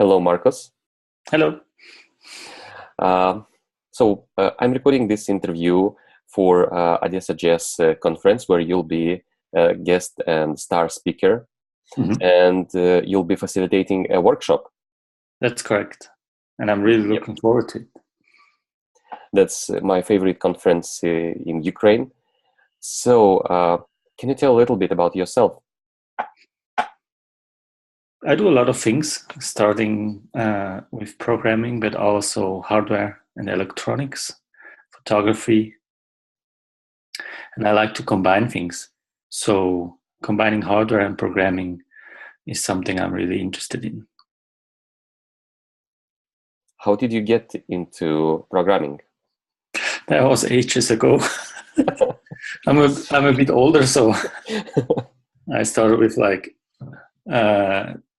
Hello, Markus. Hello. I'm recording this interview for OdessaJS conference where you'll be a guest and star speaker, and you'll be facilitating a workshop. That's correct. And I'm really looking forward to it. That's my favorite conference in Ukraine. So can you tell a little bit about yourself? I do a lot of things, starting with programming, but also hardware and electronics, photography. And I like to combine things. So combining hardware and programming is something I'm really interested in. How did you get into programming? That was ages ago. I'm a bit older, so I started with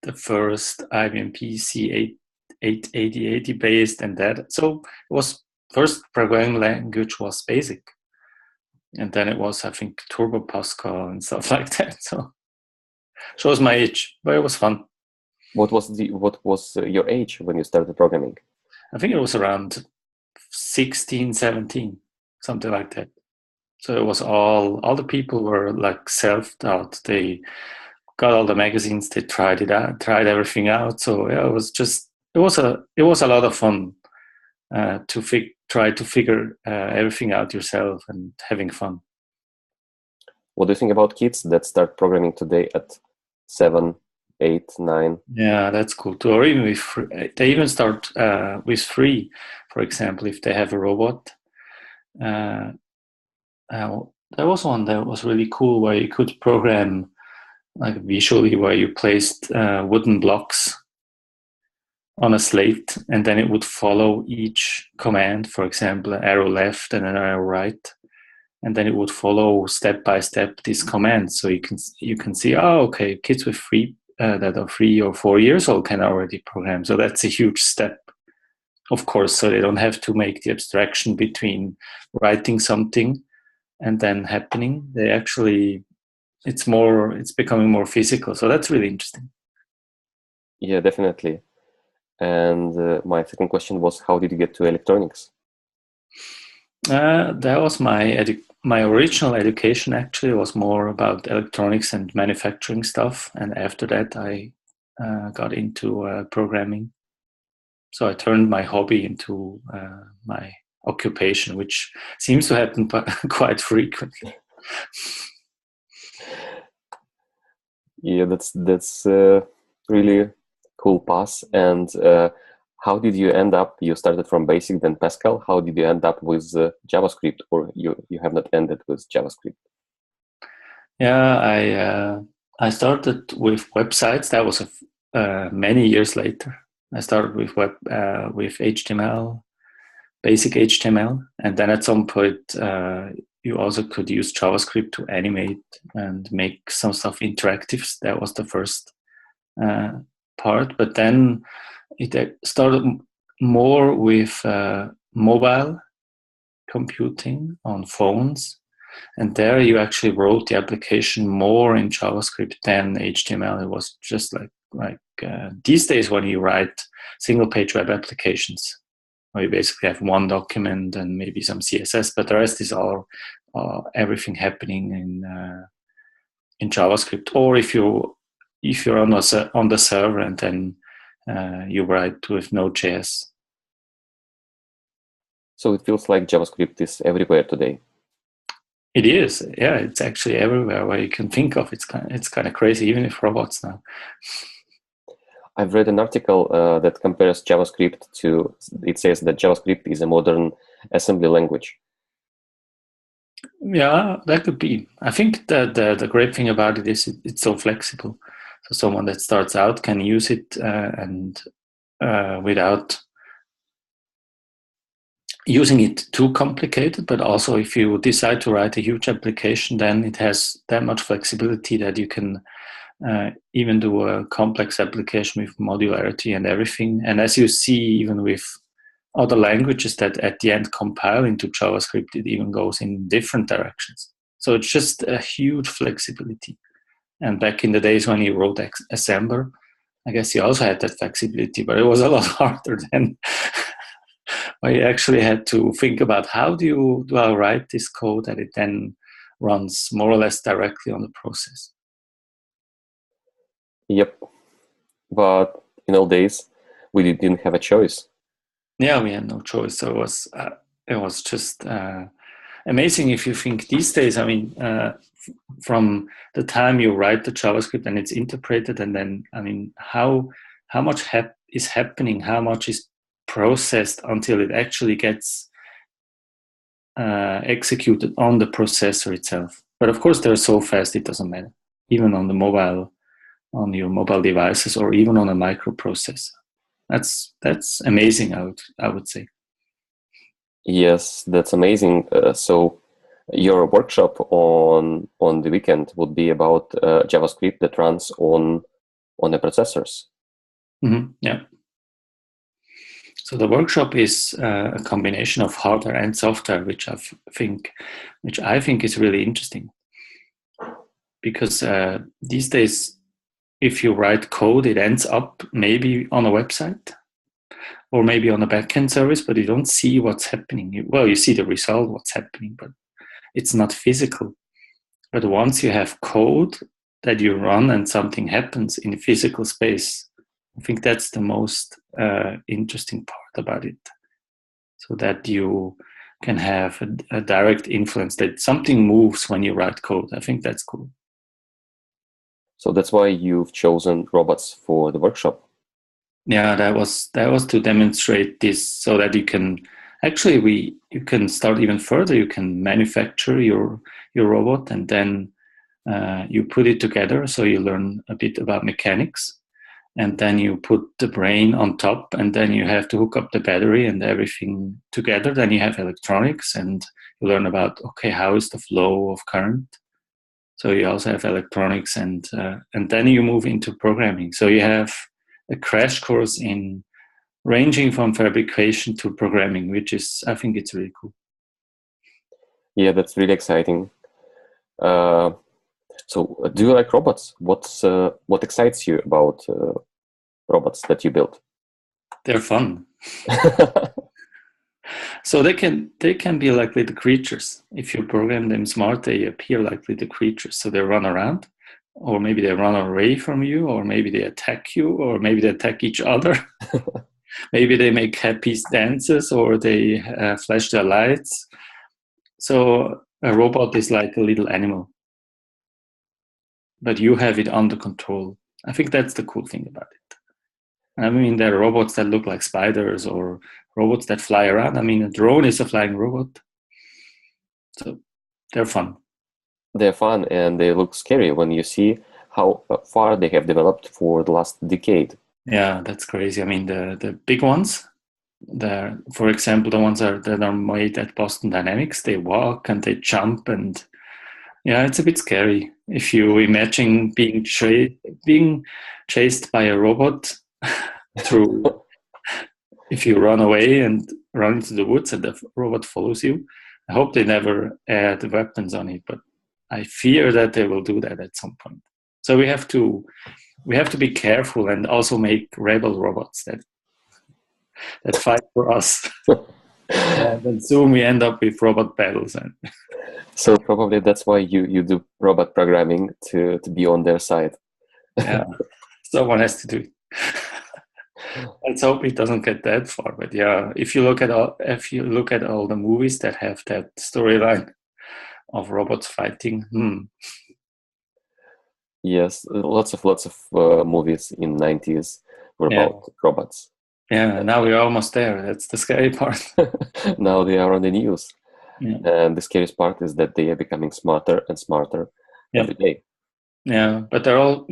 the first IBM PC 8080 based and that. So it was first programming language was BASIC. And then it was, I think, Turbo Pascal and stuff like that. So shows my age, but it was fun. What was your age when you started programming? I think it was around 16, 17, something like that. So it was all the people were like self-taught. They got all the magazines, they tried it out, tried everything out. So yeah, it was a lot of fun to try to figure everything out yourself and having fun. What do you think about kids that start programming today at 7, 8, 9? Yeah, that's cool too. Or even they even start with 3, for example, if they have a robot. There was one that was really cool where you could program like visually, where you placed wooden blocks on a slate, and then it would follow each command, for example, an arrow left and an arrow right, and then it would follow step by step these commands. So you can see, oh, okay, kids with that are 3 or 4 years old can already program. So that's a huge step, of course. So they don't have to make the abstraction between writing something and then happening. They actually, it's becoming more physical. So that's really interesting. Yeah, definitely. And my second question was, how did you get to electronics? That was my original education. Actually was more about electronics and manufacturing stuff, and after that I got into programming. So I turned my hobby into my occupation, which seems to happen quite frequently. Yeah, that's really cool path. And how did you end up? You started from BASIC, then Pascal. How did you end up with JavaScript, or you have not ended with JavaScript? Yeah, I started with websites. That was many years later. I started with with HTML, basic HTML, and then at some point you also could use JavaScript to animate and make some stuff interactive. That was the first part, but then it started more with mobile computing on phones, and there you actually wrote the application more in JavaScript than HTML. It was just like these days when you write single-page web applications, where you basically have one document and maybe some CSS, but the rest is all everything happening in JavaScript. Or if you're on the server and then you write with Node.js. So it feels like JavaScript is everywhere today. It is, yeah. It's actually everywhere where you can think of. It's kind of crazy, even if robots now. I've read an article that compares JavaScript to. It says that JavaScript is a modern assembly language. Yeah, that could be. I think that the great thing about it is it's so flexible. So someone that starts out can use it and without using it too complicated. But also, if you decide to write a huge application, then it has that much flexibility that you can even do a complex application with modularity and everything. And as you see, even with other languages that at the end compile into JavaScript, it even goes in different directions. So it's just a huge flexibility. And back in the days when you wrote assembler, I guess you also had that flexibility, but it was a lot harder than I actually had to think about how do I write this code that it then runs more or less directly on the process. Yep. But in old days, we didn't have a choice. Yeah, we had no choice. So it was just amazing if you think these days. I mean, from the time you write the JavaScript and it's interpreted, and then I mean, how much is happening, how much is processed until it actually gets executed on the processor itself. But of course, they're so fast it doesn't matter, even on the mobile, on your mobile devices, or even on a microprocessor. That's amazing. I would say. Yes, that's amazing. So your workshop on the weekend would be about JavaScript that runs on the processors. Mm-hmm. Yeah. So the workshop is a combination of hardware and software, which I think is really interesting, because these days, if you write code, it ends up maybe on a website or maybe on a backend service, but you don't see what's happening. You see the result, what's happening, but it's not physical. But once you have code that you run and something happens in physical space, I think that's the most interesting part about it. So that you can have a direct influence, that something moves when you write code. I think that's cool. So that's why you've chosen robots for the workshop. Yeah, that was to demonstrate this, so that you can actually you can start even further. You can manufacture your robot, and then you put it together. So you learn a bit about mechanics, and then you put the brain on top, and then you have to hook up the battery and everything together. Then you have electronics, and you learn about, okay, how is the flow of current. So you also have electronics, and then you move into programming. So you have a crash course in ranging from fabrication to programming, which is, I think it's really cool. Yeah, that's really exciting. So do you like robots? What excites you about robots that you built? They're fun. So they can be like little creatures. If you program them smart, they appear like little creatures. So they run around, or maybe they run away from you, or maybe they attack you, or maybe they attack each other. Maybe they make happy dances, or they flash their lights. So a robot is like a little animal, but you have it under control. I think that's the cool thing about it. I mean, there are robots that look like spiders, or robots that fly around. I mean, a drone is a flying robot. So they're fun. They're fun, and they look scary when you see how far they have developed for the last decade. Yeah, that's crazy. I mean, the big ones, for example, the ones that are made at Boston Dynamics, they walk and they jump, and yeah, it's a bit scary if you imagine being chased by a robot through. If you run away and run into the woods and the robot follows you, I hope they never add weapons on it, but I fear that they will do that at some point. So we have to be careful, and also make rebel robots that fight for us. And then soon we end up with robot battles. So probably that's why you do robot programming to be on their side. Yeah, someone has to do it. Let's hope it doesn't get that far. But yeah, if you look at all the movies that have that storyline of robots fighting, Yes, lots of movies in 90s were about robots. Yeah, now we're almost there. That's the scary part. Now they are on the news. Yeah. And the scariest part is that they are becoming smarter and smarter every day. Yeah, but they're all,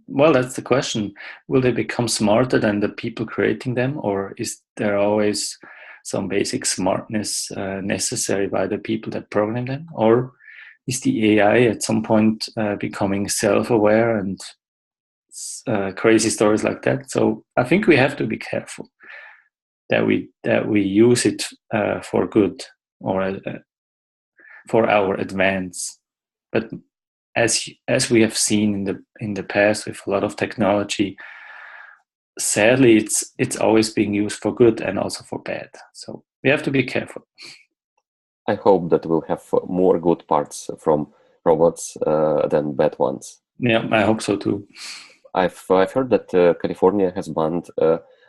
well, that's the question. Will they become smarter than the people creating them, or is there always some basic smartness necessary by the people that program them? Or is the AI at some point becoming self-aware, and crazy stories like that? So I think we have to be careful that we use it for good, or for our advance. But as we have seen in the past with a lot of technology, sadly, it's always being used for good and also for bad. So we have to be careful. I hope that we'll have more good parts from robots than bad ones. Yeah, I hope so too. I've heard that California has banned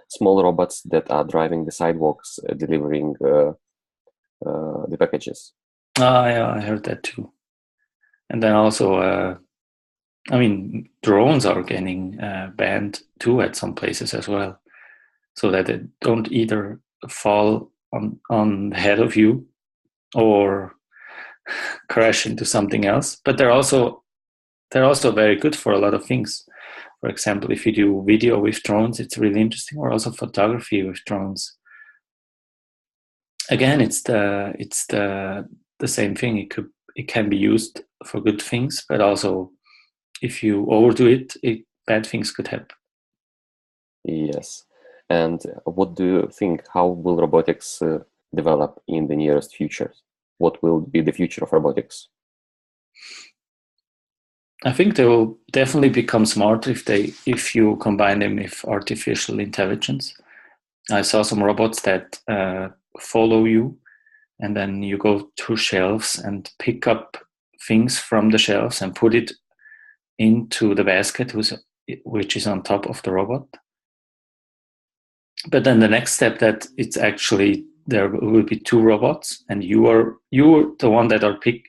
small robots that are driving the sidewalks, delivering the packages. Yeah, I heard that too. And then also, I mean, drones are getting banned too at some places as well, so that they don't either fall on the head of you or crash into something else. But they're also very good for a lot of things. For example, if you do video with drones, it's really interesting, or also photography with drones. Again, it's the same thing. It can be used for good things, but also if you overdo it, bad things could happen. Yes. And what do you think? How will robotics develop in the nearest future? What will be the future of robotics? I think they will definitely become smarter if you combine them with artificial intelligence. I saw some robots that follow you, and then you go to shelves and pick up things from the shelves and put it into the basket, which is on top of the robot. But then the next step, that it's actually there will be two robots, and you're the one that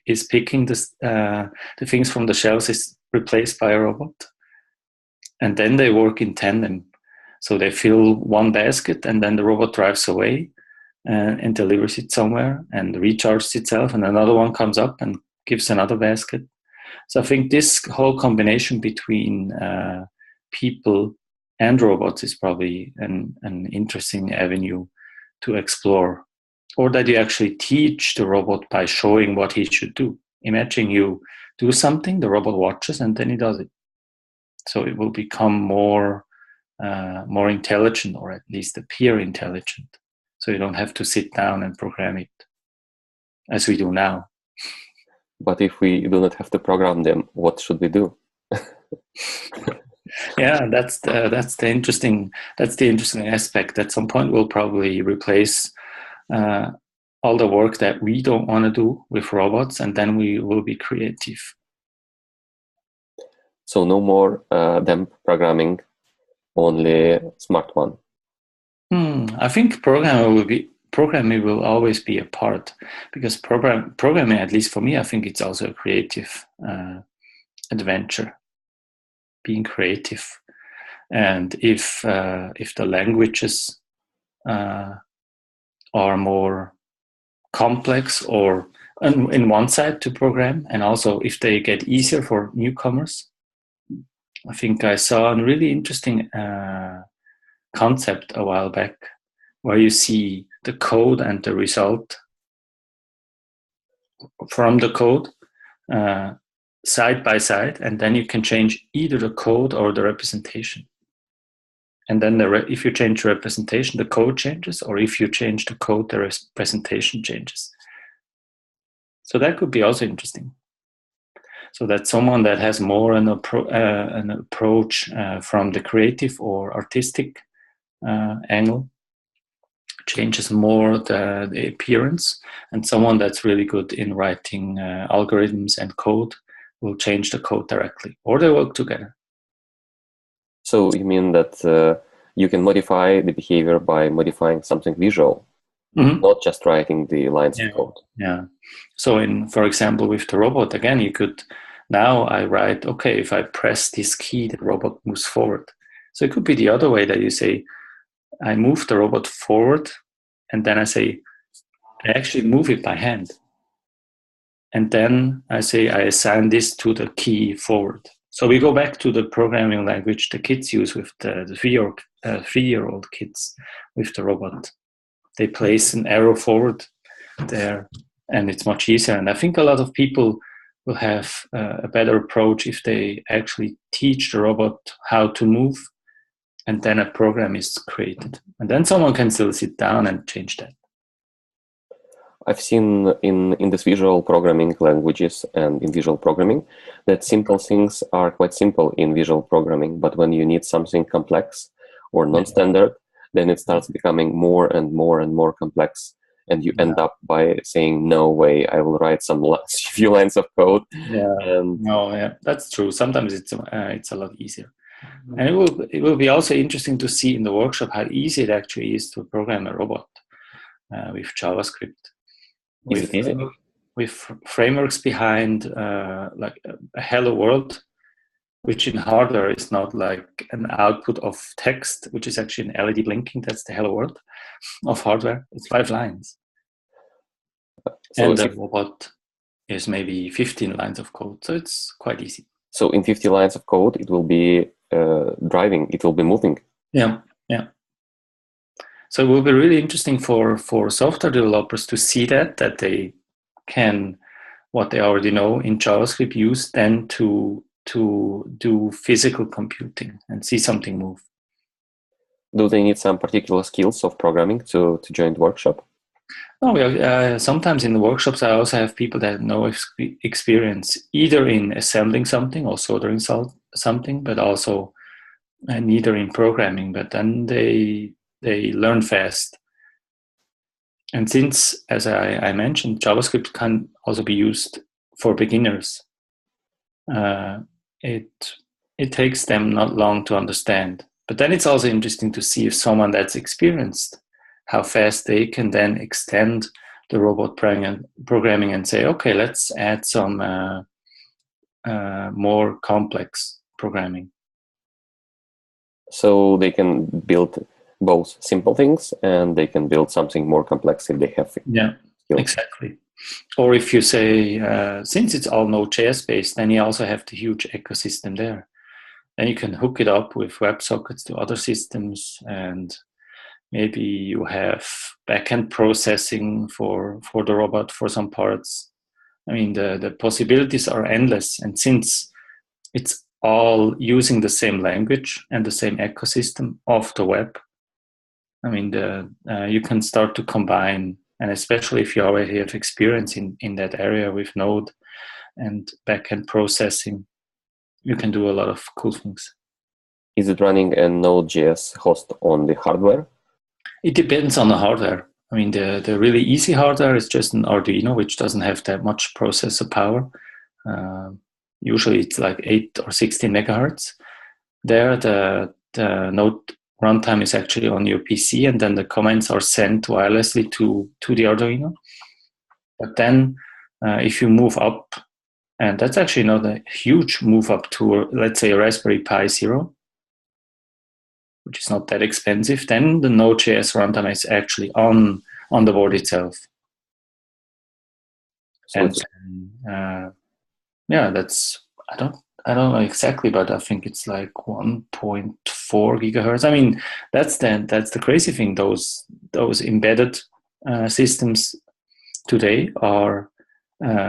is picking the things from the shelves is replaced by a robot, and then they work in tandem. So they fill one basket, and then the robot drives away and delivers it somewhere and recharges itself, and another one comes up and gives another basket. So I think this whole combination between people and robots is probably an interesting avenue to explore, or that you actually teach the robot by showing what he should do. Imagine you do something, the robot watches, and then he does it. So it will become more intelligent, or at least appear intelligent. So you don't have to sit down and program it as we do now. But if we do not have to program them, what should we do? Yeah, that's the interesting aspect. At some point, we'll probably replace all the work that we don't want to do with robots, and then we will be creative. So no more them programming, only smart one. I think programming will always be a part, because programming, at least for me, I think it's also a creative adventure. Being creative, and if the languages are more complex, or in one side to program, and also if they get easier for newcomers. I think I saw a really interesting concept a while back, where you see the code and the result from the code side by side, and then you can change either the code or the representation. And then if you change the representation, the code changes, or if you change the code, the representation changes. So that could be also interesting. So that someone that has more an approach from the creative or artistic angle changes more the appearance, and someone that's really good in writing algorithms and code will change the code directly, or they work together. So you mean that you can modify the behavior by modifying something visual, not just writing the lines of code? Yeah. So for example, with the robot, again, you could, now I write, okay, if I press this key, the robot moves forward. So it could be the other way, that you say, I move the robot forward, and then I say, I actually move it by hand. And then I say, I assign this to the key forward. So we go back to the programming language the kids use with the 3-year-old kids with the robot. They place an arrow forward there, and it's much easier. And I think a lot of people will have a better approach if they actually teach the robot how to move, and then a program is created. And then someone can still sit down and change that. I've seen in this visual programming languages and in visual programming that simple things are quite simple in visual programming, but when you need something complex, or non-standard, then it starts becoming more and more and more complex. And you end up by saying, no way, I will write some few lines of code. Yeah, And that's true. Sometimes it's a lot easier. And it will be also interesting to see in the workshop how easy it actually is to program a robot with JavaScript. Is it easy? With frameworks behind, like a hello world, which in hardware is not like an output of text, which is actually an LED blinking. That's the hello world of hardware. It's 5 lines. So and the robot is maybe 15 lines of code. So it's quite easy. So in 50 lines of code, it will be driving, it will be moving. Yeah. So it will be really interesting for software developers to see that they can, what they already know in JavaScript, use then to do physical computing and see something move. Do they need some particular skills of programming to join the workshop? No, sometimes in the workshops I also have people that have no experience either in assembling something or soldering something, but also neither in programming. But then they learn fast. And since, as I mentioned, JavaScript can also be used for beginners, it takes them not long to understand. But then it's also interesting to see if someone that's experienced, how fast they can then extend the robot programming and say, okay, let's add some more complex programming. So they can build both simple things and they can build something more complex if they have skills. Exactly. Or if you say, since it's all Node.js based, then you also have the huge ecosystem there. Then you can hook it up with WebSockets to other systems, and maybe you have backend processing for the robot for some parts. I mean, the possibilities are endless. And since it's all using the same language and the same ecosystem of the web, I mean, you can start to combine, and especially if you already have experience in that area with Node and backend processing, you can do a lot of cool things. Is it running a Node.js host on the hardware? It depends on the hardware. I mean, the really easy hardware is just an Arduino, which doesn't have that much processor power. Usually it's like 8 or 16 megahertz. There, the Node runtime is actually on your PC, and then the commands are sent wirelessly to the Arduino. But then if you move up, and that's actually not a huge move up to, let's say, a Raspberry Pi Zero, which is not that expensive, then the Node.js runtime is actually on the board itself. So that's, I don't know exactly, but I think it's like 1.4 gigahertz. I mean, that's the crazy thing. Those embedded systems today are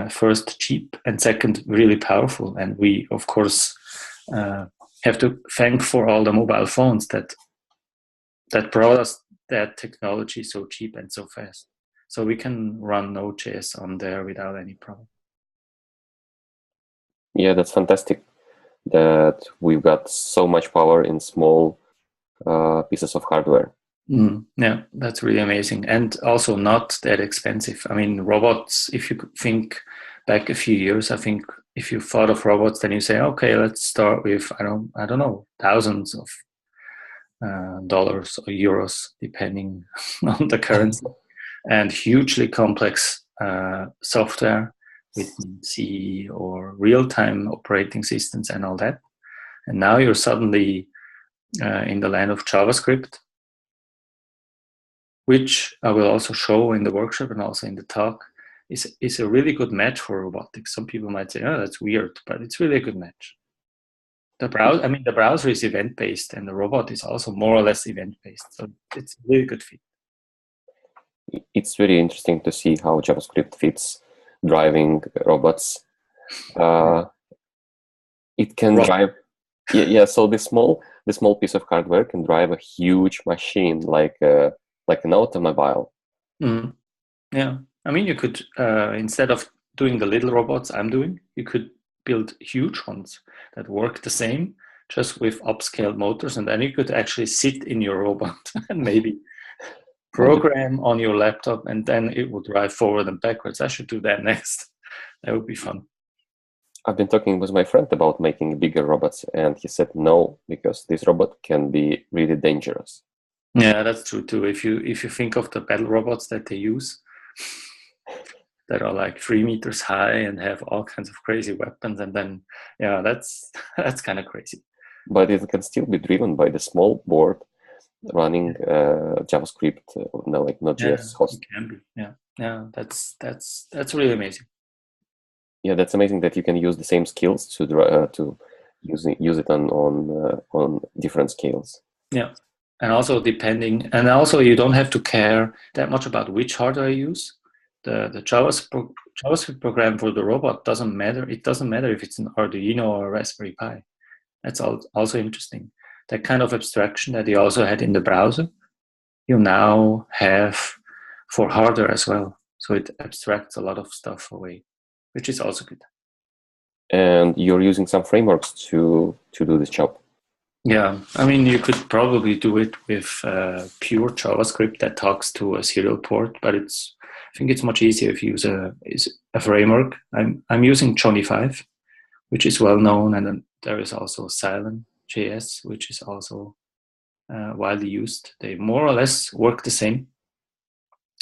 first cheap and second really powerful. And we, of course, have to thank for all the mobile phones that brought us that technology so cheap and so fast. So we can run Node.js on there without any problem. Yeah, that's fantastic that we've got so much power in small pieces of hardware. Yeah, that's really amazing. And also not that expensive. I mean, robots, if you think back a few years, I think if you thought of robots, then you say, okay, let's start with, I don't know, thousands of dollars or euros, depending on the currency, and hugely complex software with C or real-time operating systems and all that. And now you're suddenly in the land of JavaScript, which I will also show in the workshop and also in the talk, is a really good match for robotics. Some people might say, oh, that's weird, but it's really a good match. The browser is event-based, and the robot is also more or less event-based. So it's a really good fit. It's very interesting to see how JavaScript fits driving robots. It can drive, so the small piece of hardware can drive a huge machine like an automobile. Yeah, I mean, you could instead of doing the little robots I'm doing, you could build huge ones that work the same, just with upscaled motors, and then you could actually sit in your robot and maybe program on your laptop, and then it would drive forward and backwards. I should do that next. That would be fun. I've been talking with my friend about making bigger robots, and he said no, because this robot can be really dangerous. Yeah, that's true too. If you think of the battle robots that they use, that are like 3 meters high and have all kinds of crazy weapons, and then that's kind of crazy. But it can still be driven by the small board running JavaScript, like Node.js host. It can be. Yeah. That's really amazing. Yeah, that's amazing that you can use the same skills to use it on different scales. Yeah, and also you don't have to care that much about which hardware you use. The JavaScript program for the robot doesn't matter. It doesn't matter if it's an Arduino or a Raspberry Pi. That's also interesting. That kind of abstraction that you also had in the browser, you now have for hardware as well. So it abstracts a lot of stuff away, which is also good. And you're using some frameworks to do this job. Yeah, I mean, you could probably do it with pure JavaScript that talks to a serial port, but I think it's much easier if you use a framework. I'm using Johnny 5, which is well known, and then there is also Silent.js, which is also widely used. They more or less work the same,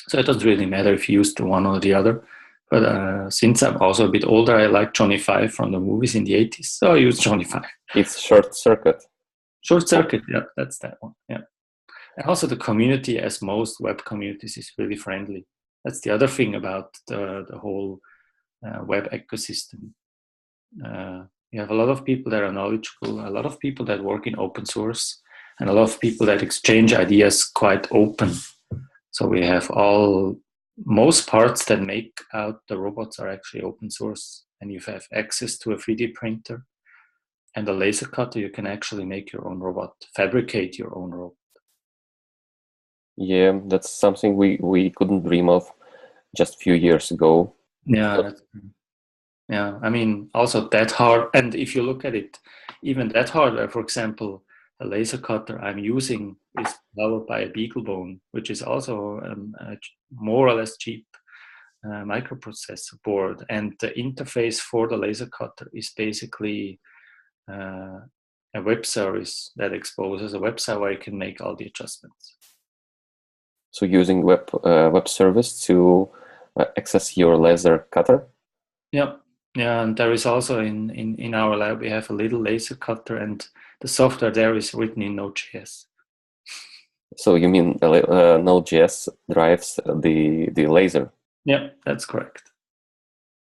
so it doesn't really matter if you use the one or the other. But since I'm also a bit older, I like Johnny 5 from the movies in the 80s, so I use Johnny 5. It's Short Circuit. Short Circuit, yeah, that's that one. Yeah, and also the community, as most web communities, is really friendly. That's the other thing about the whole web ecosystem. You have a lot of people that are knowledgeable, a lot of people that work in open source, and a lot of people that exchange ideas quite open. So we have most parts that make out the robots are actually open source, and you have access to a 3D printer and a laser cutter. You can actually make your own robot, fabricate your own robot. Yeah, that's something we couldn't dream of just a few years ago. Yeah, yeah. I mean, also that hard, and if you look at it, even that hardware, for example, a laser cutter I'm using is powered by a BeagleBone, which is also a more or less cheap microprocessor board, and the interface for the laser cutter is basically a web service that exposes a website where you can make all the adjustments. So using web service to access your laser cutter? Yeah, and there is also in our lab we have a little laser cutter, and the software there is written in Node.js. So you mean Node.js drives the laser? Yeah, that's correct.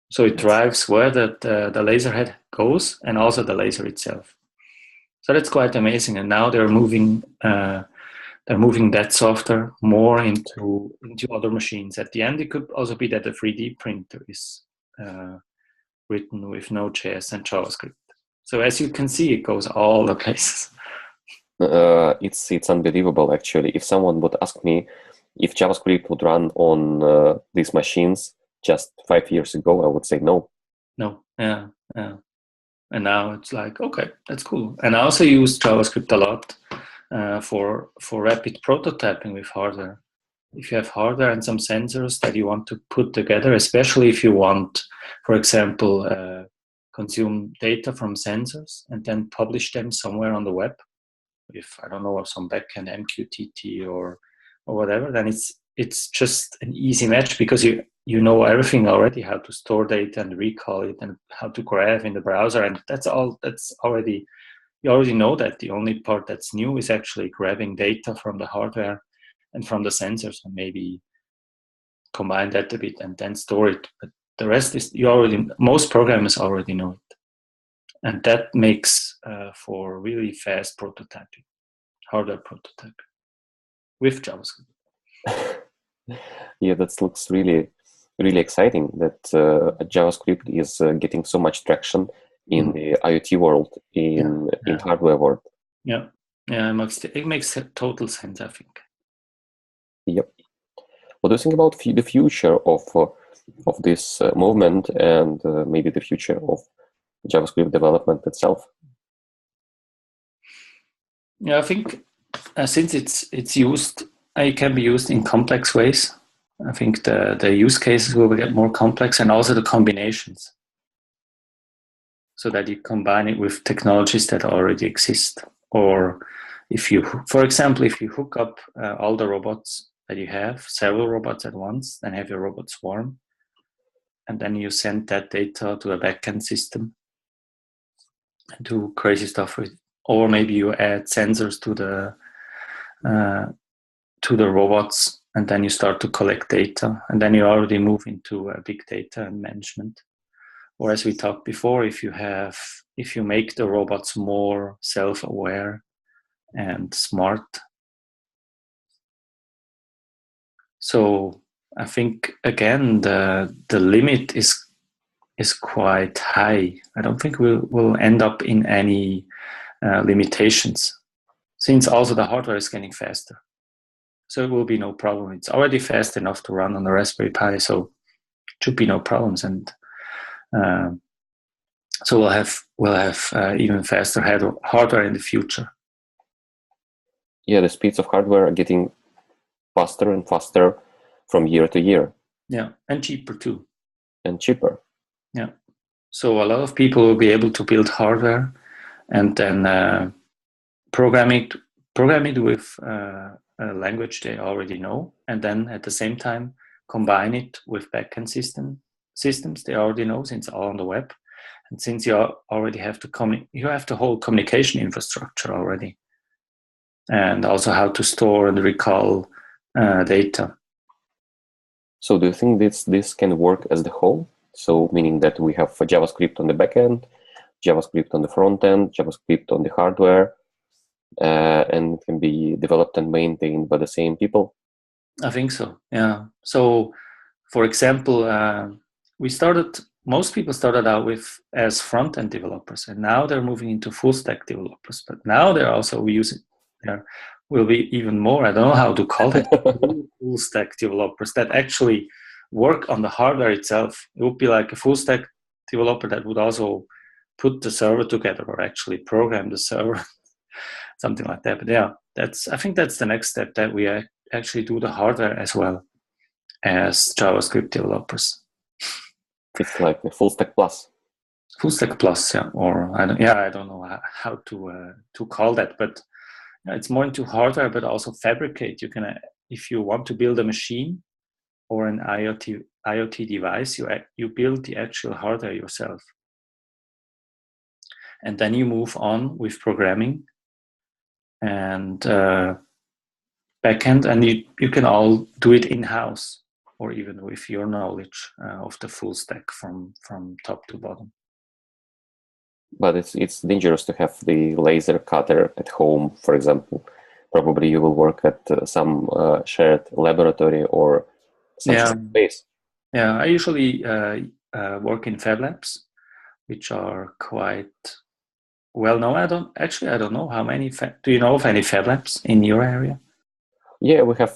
So it drives where the laser head goes, and also the laser itself. So that's quite amazing. And now they're moving that software more into other machines. At the end, it could also be that a 3D printer is written with Node.js and JavaScript. So as you can see, it goes all the places. It's unbelievable, actually. If someone would ask me if JavaScript would run on these machines just 5 years ago, I would say no. No, yeah. And now it's like, okay, that's cool. And I also use JavaScript a lot for rapid prototyping with hardware. If you have hardware and some sensors that you want to put together, especially if you want, for example, consume data from sensors and then publish them somewhere on the web, if I don't know, some backend MQTT or whatever, then it's just an easy match, because you know everything already, how to store data and recall it and how to graph in the browser, and you already know that. The only part that's new is actually grabbing data from the hardware and from the sensors, and maybe combine that a bit and then store it. But the rest is most programmers already know it, and that makes for really fast prototyping, hardware prototyping with JavaScript. Yeah, that looks really, really exciting. That JavaScript is getting so much traction in the IoT world, in hardware world. Yeah, it makes total sense, I think. Yep. What do you think about the future of this movement, and maybe the future of JavaScript development itself? Yeah, I think since it's used, it can be used in complex ways. I think the use cases will get more complex, and also the combinations, so that you combine it with technologies that already exist. Or if you, for example, if you hook up all the robots that you have, several robots at once, then have your robot swarm, and then you send that data to a backend system and do crazy stuff with. Or maybe you add sensors to the robots, and then you start to collect data, and then you already move into big data and management. Or as we talked before, if you make the robots more self-aware and smart. So I think again the limit is quite high. I don't think we'll end up in any limitations, since also the hardware is getting faster. So it will be no problem. It's already fast enough to run on the Raspberry Pi, so it should be no problems. And so we'll have even faster hardware in the future. Yeah, the speeds of hardware are getting faster and faster from year to year. Yeah, and cheaper too. And cheaper. Yeah. So a lot of people will be able to build hardware and then program it with a language they already know, and then at the same time combine it with backend systems they already know, since all on the web, and since you already have you have the whole communication infrastructure already, and also how to store and recall data. So do you think this can work as the whole? So meaning that we have JavaScript on the backend, JavaScript on the front end, JavaScript on the hardware, and it can be developed and maintained by the same people? I think so, yeah. So, for example, most people started out as front-end developers, and now they're moving into full-stack developers. But now they're also there will be even more, I don't know how to call it, full-stack developers that actually work on the hardware itself. It would be like a full-stack developer that would also put the server together, or actually program the server, something like that. But yeah, I think that's the next step, that we actually do the hardware as well as JavaScript developers. It's like a full stack plus. Full stack plus, yeah. Or I don't know how to call that, but it's more into hardware, but also fabricate. You can, if you want to build a machine or an IoT device, you build the actual hardware yourself, and then you move on with programming and backend, and you can all do it in-house, or even with your knowledge of the full stack from top to bottom. But it's dangerous to have the laser cutter at home, for example. Probably you will work at some shared laboratory or some space. Yeah, I usually work in FabLabs, which are quite well known. I don't know how many. Do you know of any FabLabs in your area? Yeah, we have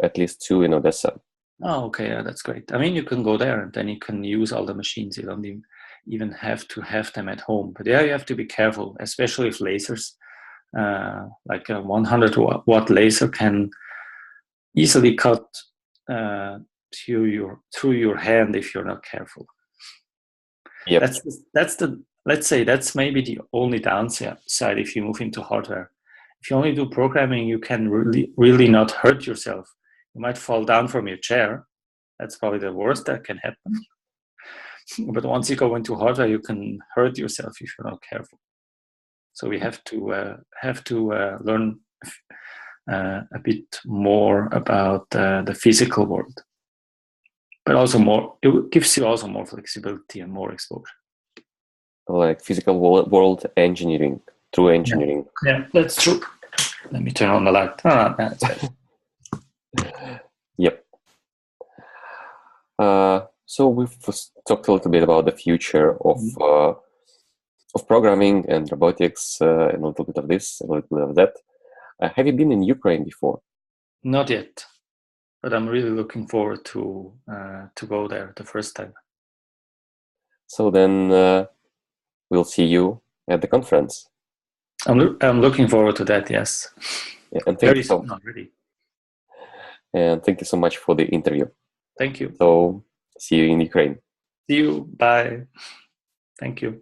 at least 2 in Odessa. Oh, okay, yeah, that's great. I mean, you can go there and then you can use all the machines. You don't even have to have them at home. But yeah, you have to be careful, especially if lasers, like a 100 watt laser can easily cut through your hand if you're not careful. Yep. Let's say that's maybe the only downside if you move into hardware. If you only do programming, you can really not hurt yourself. You might fall down from your chair. That's probably the worst that can happen. But once you go into hardware, you can hurt yourself if you're not careful. So we have to learn a bit more about the physical world, but also it gives you also more flexibility and more exposure. Like physical world engineering, true engineering. Yeah, that's true. Let me turn on the light. That's better. Yep. So we've talked a little bit about the future of programming and robotics, and a little bit of this, a little bit of that. Have you been in Ukraine before? Not yet, but I'm really looking forward to go there the first time. So then we'll see you at the conference. I'm looking forward to that. Yes. Yeah, and Very soon already. And thank you so much for the interview. Thank you. So see you in Ukraine. See you. Bye. Thank you.